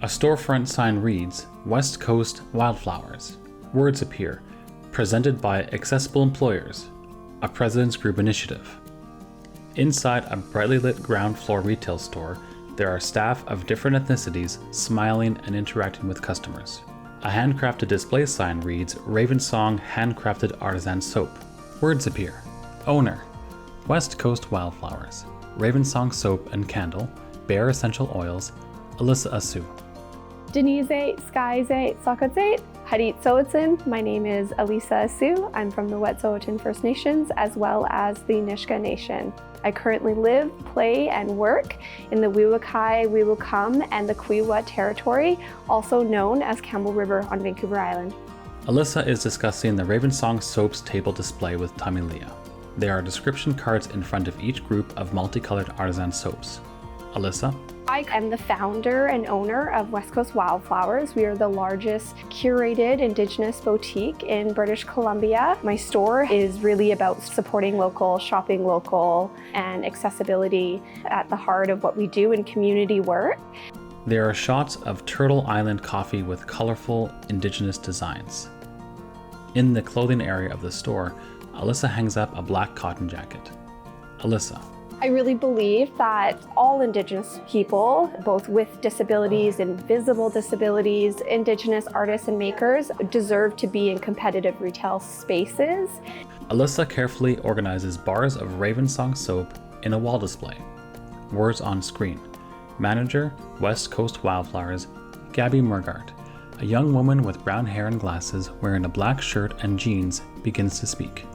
A storefront sign reads, West Coast Wildflowers. Words appear, presented by Accessible Employers, a President's Group initiative. Inside a brightly lit ground floor retail store, there are staff of different ethnicities smiling and interacting with customers. A handcrafted display sign reads, Ravensong Handcrafted Artisan Soap. Words appear. Owner, West Coast Wildflowers, Ravensong Soap and Candle, Bare Essential Oils, Alissa Assu. Denise, Skyze, Sakatze, Harit Soetsin. My name is Alissa Assu. I'm from the Wet'suwet'en First Nations as well as the Nisga'a Nation. I currently live, play, and work in the Weewakai, Weewakam, and the Kweewa territory, also known as Campbell River on Vancouver Island. Alissa is discussing the Ravensong Soaps table display with Tamilia. There are description cards in front of each group of multicolored artisan soaps. Alissa? I am the founder and owner of West Coast Wildflowers. We are the largest curated Indigenous boutique in British Columbia. My store is really about supporting local, shopping local, and accessibility at the heart of what we do in community work. There are shots of Turtle Island coffee with colorful Indigenous designs. In the clothing area of the store, Alissa hangs up a black cotton jacket. Alissa. I really believe that all Indigenous people, both with disabilities and visible disabilities, Indigenous artists and makers, deserve to be in competitive retail spaces. Alissa carefully organizes bars of Ravensong soap in a wall display. Words on screen. Manager, West Coast Wildflowers, Gabby Murgart. A young woman with brown hair and glasses wearing a black shirt and jeans begins to speak.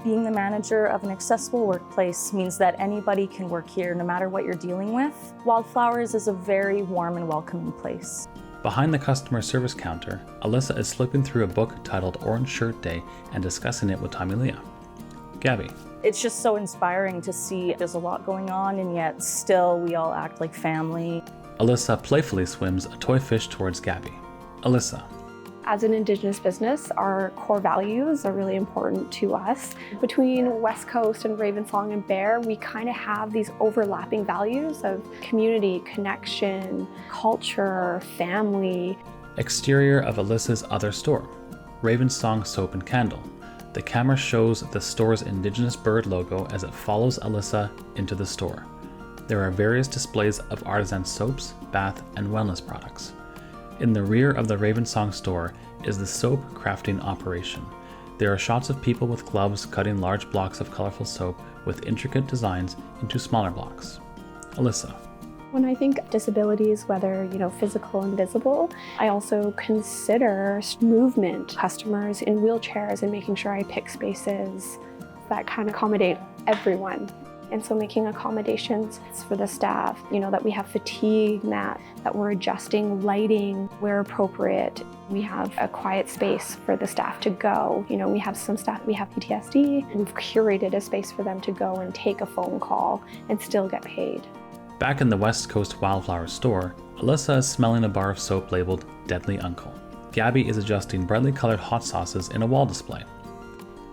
Being the manager of an accessible workplace means that anybody can work here no matter what you're dealing with. Wildflowers is a very warm and welcoming place. Behind the customer service counter, Alissa is flipping through a book titled Orange Shirt Day and discussing it with Tamilia. Gabby. It's just so inspiring to see there's a lot going on and yet still we all act like family. Alissa playfully swims a toy fish towards Gabby. Alissa. As an Indigenous business, our core values are really important to us. Between West Coast and Ravensong and Bare, we kind of have these overlapping values of community, connection, culture, family. Exterior of Alissa's other store, Ravensong Soap and Candle. The camera shows the store's Indigenous bird logo as it follows Alissa into the store. There are various displays of artisan soaps, bath, and wellness products. In the rear of the Ravensong store is the soap crafting operation. There are shots of people with gloves cutting large blocks of colorful soap with intricate designs into smaller blocks. Alissa. When I think disabilities, whether physical and visible, I also consider movement, customers in wheelchairs, and making sure I pick spaces that kind of accommodate everyone. And so making accommodations for the staff, that we have fatigue mat, that we're adjusting lighting where appropriate. We have a quiet space for the staff to go. We have some staff, we have PTSD. We've curated a space for them to go and take a phone call and still get paid. Back in the West Coast Wildflowers store, Alissa is smelling a bar of soap labeled Deadly Uncle. Gabby is adjusting brightly colored hot sauces in a wall display.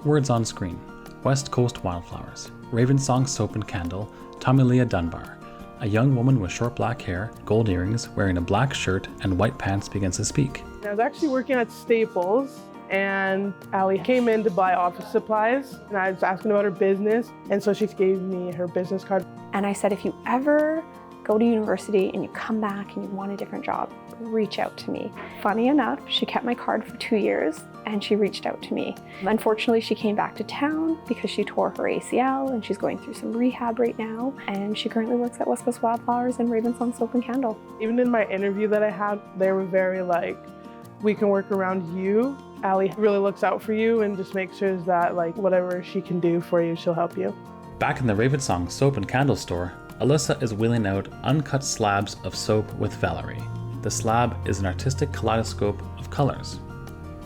Words on screen. West Coast Wildflowers, Ravensong Soap and Candle, Tamilia Dunbar. A young woman with short black hair, gold earrings, wearing a black shirt and white pants begins to speak. I was actually working at Staples and Ali came in to buy office supplies and I was asking about her business and so she gave me her business card. And I said, if you ever go to university and you come back and you want a different job, reach out to me. Funny enough, she kept my card for 2 years and she reached out to me. Unfortunately, she came back to town because she tore her ACL and she's going through some rehab right now. And she currently works at West Coast Wildflowers and Ravensong Soap and Candle. Even in my interview that I had, they were very we can work around you. Ali really looks out for you and just makes sure that whatever she can do for you, she'll help you. Back in the Ravensong Soap and Candle store, Alissa is wheeling out uncut slabs of soap with Valerie. The slab is an artistic kaleidoscope of colors.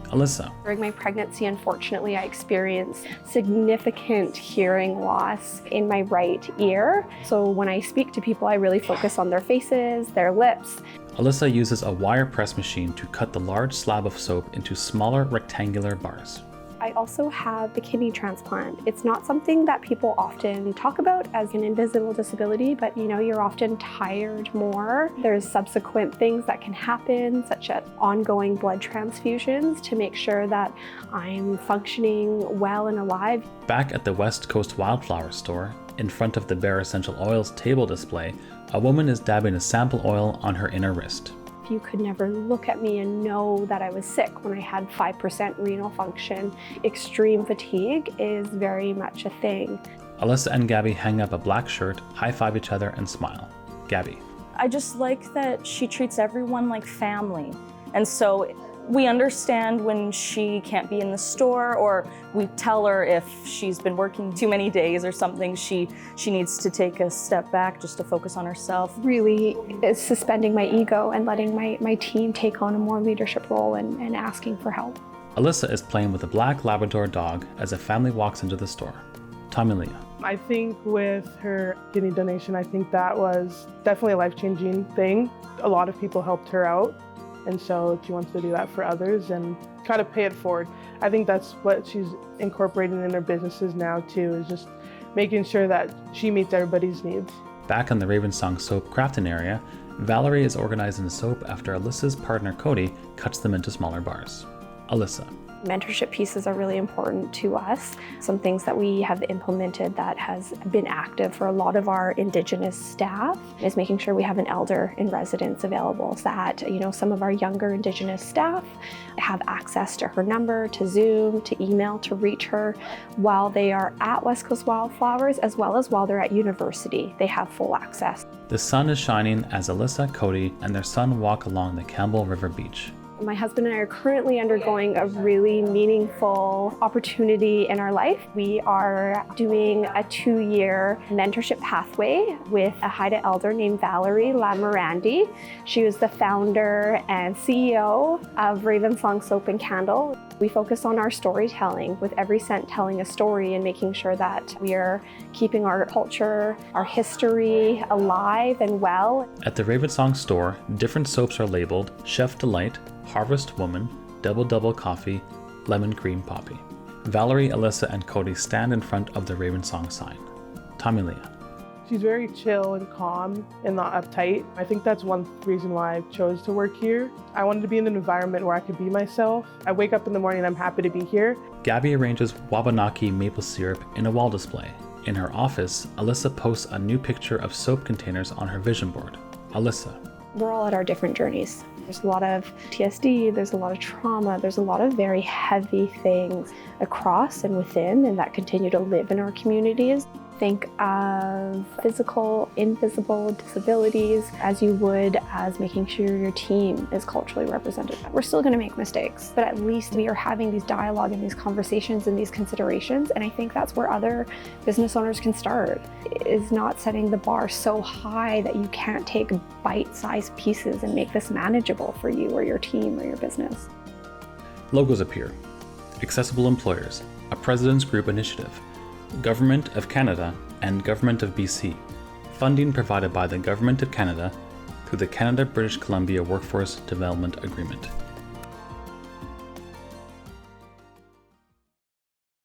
Alissa. During my pregnancy, unfortunately, I experienced significant hearing loss in my right ear. So when I speak to people, I really focus on their faces, their lips. Alissa uses a wire press machine to cut the large slab of soap into smaller rectangular bars. I also have the kidney transplant. It's not something that people often talk about as an invisible disability, but you're often tired more. There's subsequent things that can happen, such as ongoing blood transfusions to make sure that I'm functioning well and alive. Back at the West Coast Wildflowers store, in front of the Bare Essential Oils table display, a woman is dabbing a sample oil on her inner wrist. You could never look at me and know that I was sick when I had 5% renal function. Extreme fatigue is very much a thing. Alissa and Gabby hang up a black shirt, high-five each other, and smile. Gabby. I just like that she treats everyone like family. And so we understand when she can't be in the store, or we tell her if she's been working too many days or something, she needs to take a step back just to focus on herself. Really is suspending my ego and letting my team take on a more leadership role and asking for help. Alissa is playing with a black Labrador dog as a family walks into the store. Tom and Leah. I think with her kidney donation, I think that was definitely a life-changing thing. A lot of people helped her out. And so she wants to do that for others and kind of pay it forward. I think that's what she's incorporating in her businesses now too, is just making sure that she meets everybody's needs. Back in the Ravensong soap crafting area, Valerie is organizing the soap after Alyssa's partner Cody cuts them into smaller bars. Alissa. Mentorship pieces are really important to us. Some things that we have implemented that has been active for a lot of our Indigenous staff is making sure we have an elder in residence available so that, some of our younger Indigenous staff have access to her number, to Zoom, to email, to reach her while they are at West Coast Wildflowers, as well as while they're at university. They have full access. The sun is shining as Alissa, Cody, and their son walk along the Campbell River beach. My husband and I are currently undergoing a really meaningful opportunity in our life. We are doing a 2-year mentorship pathway with a Haida elder named Valerie Lamirandi. She was the founder and CEO of Ravensong Soap and Candle. We focus on our storytelling, with every scent telling a story and making sure that we are keeping our culture, our history alive and well. At the Ravensong store, different soaps are labeled Chef Delight, Harvest Woman, Double Double Coffee, Lemon Cream Poppy. Valerie, Alissa, and Cody stand in front of the Ravensong sign. Tommy Leah. She's very chill and calm and not uptight. I think that's one reason why I chose to work here. I wanted to be in an environment where I could be myself. I wake up in the morning and I'm happy to be here. Gabby arranges Wabanaki maple syrup in a wall display. In her office, Alissa posts a new picture of soap containers on her vision board. Alissa. We're all at our different journeys. There's a lot of PTSD, there's a lot of trauma, there's a lot of very heavy things across and within and that continue to live in our communities. Think of physical, invisible disabilities as you would as making sure your team is culturally represented. We're still going to make mistakes, but at least we are having these dialogue and these conversations and these considerations, and I think that's where other business owners can start, is not setting the bar so high that you can't take bite-sized pieces and make this manageable for you or your team or your business. Logos appear. Accessible Employers, a President's Group initiative. Government of Canada and Government of BC. Funding provided by the Government of Canada through the Canada-British Columbia Workforce Development Agreement.